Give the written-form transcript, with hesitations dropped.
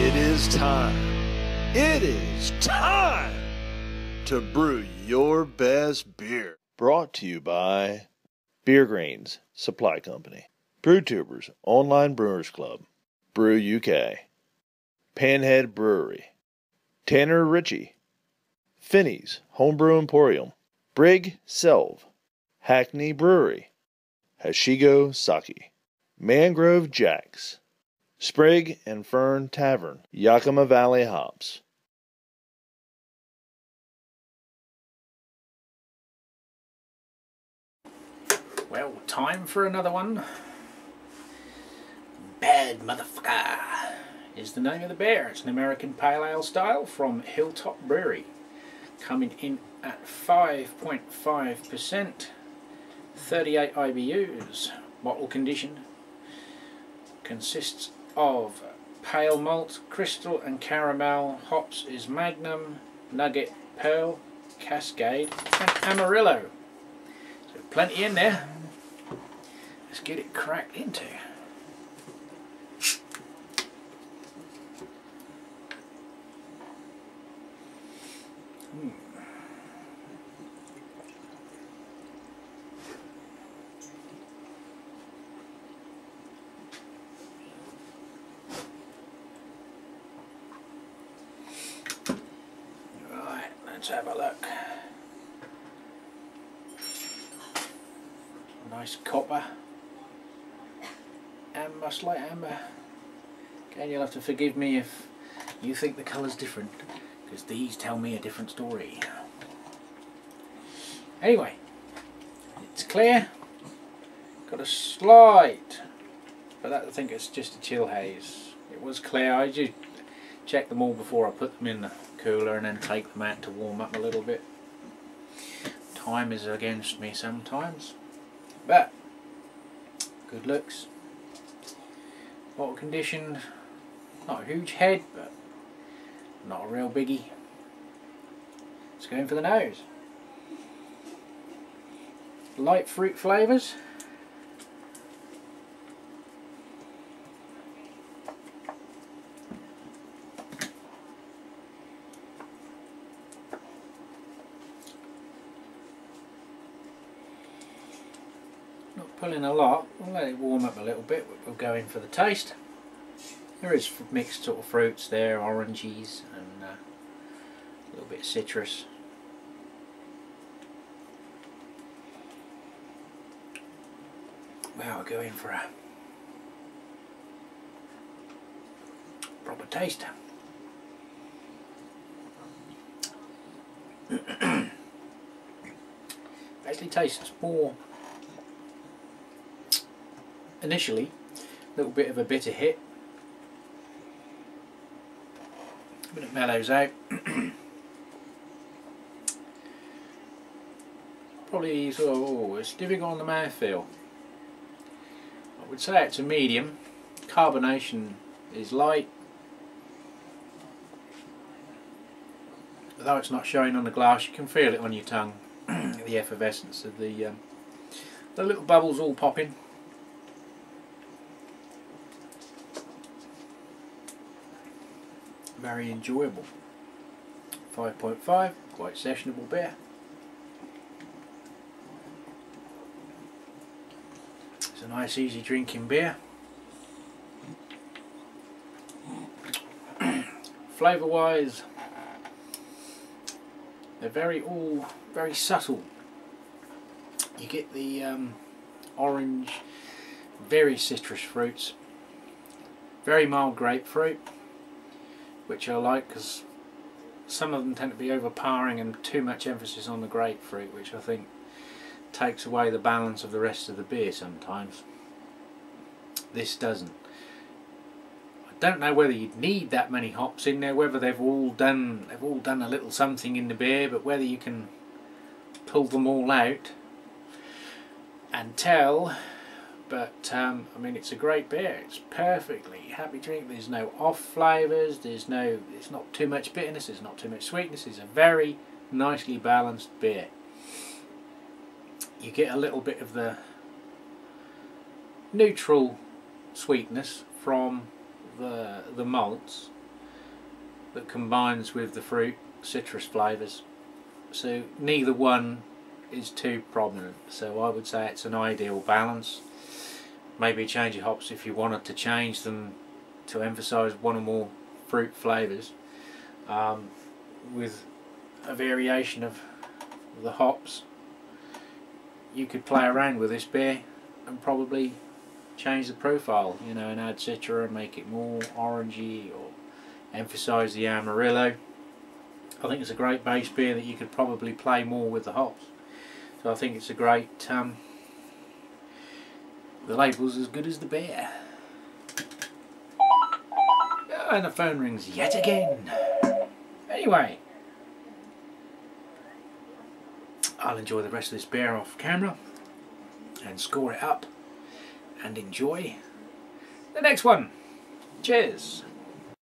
It is time. It is time to brew your best beer. Brought to you by Beer Greens Supply Company, BrewTubers Online Brewers Club, Brew UK, Panhead Brewery, Tanner Ritchie, Finney's Homebrew Emporium, Brig Selv, Hackney Brewery, Hashigo Sake, Mangrove Jacks, Sprig and Fern Tavern, Yakima Valley Hops. Well, time for another one. Bad Motherfucker is the name of the beer. It's an American Pale Ale style from Hilltop Brewery. Coming in at 5.5%, 38 IBUs. Bottle condition. Consists of pale malt, crystal and caramel. Hops is Magnum, Nugget, Pearl, Cascade and Amarillo. So plenty in there. Let's get it cracked into. Right, let's have a look. Nice copper. Amber, slight amber. Again, you'll have to forgive me if you think the colour's different, because these tell me a different story. Anyway, it's clear. Got a slight, but I think it's just a chill haze. It was clear. I just check them all before I put them in the cooler and then take them out to warm up a little bit. Time is against me sometimes, but good looks. Bottle condition, not a huge head, but not a real biggie. Let's go in for the nose. Light fruit flavours. Not pulling a lot, we'll let it warm up a little bit, we'll go in for the taste. There is mixed sort of fruits there, oranges and a little bit of citrus. Well, we'll go in for a proper taste. Actually tastes more, initially, a little bit of a bitter hit, but it mellows out. Probably sort of, it's difficult on the mouthfeel. I would say it's a medium. Carbonation is light, although it's not showing on the glass. You can feel it on your tongue. The effervescence of the little bubbles all popping. Very enjoyable. 5.5, quite sessionable beer. It's a nice easy drinking beer. Flavour wise, they're all very subtle. You get the orange, very citrus fruits, very mild grapefruit, which I like because some of them tend to be overpowering and too much emphasis on the grapefruit, which I think takes away the balance of the rest of the beer sometimes. This doesn't. I don't know whether you'd need that many hops in there, whether they've all done a little something in the beer, but whether you can pull them all out and tell. But I mean, it's a great beer. It's perfectly happy drink. There's no off flavours. It's not too much bitterness. There's not too much sweetness. It's a very nicely balanced beer. You get a little bit of the neutral sweetness from the malts, that combines with the fruit citrus flavours, so neither one is too prominent. So I would say it's an ideal balance. Maybe change your hops if you wanted to change them to emphasise one or more fruit flavours, with a variation of the hops. You could play around with this beer and probably change the profile, you know, and add Citra and make it more orangey, or emphasise the Amarillo. I think it's a great base beer that you could probably play more with the hops. So I think it's a great, the label's as good as the beer. And the phone rings yet again. Anyway, I'll enjoy the rest of this beer off camera and score it up and enjoy the next one. Cheers.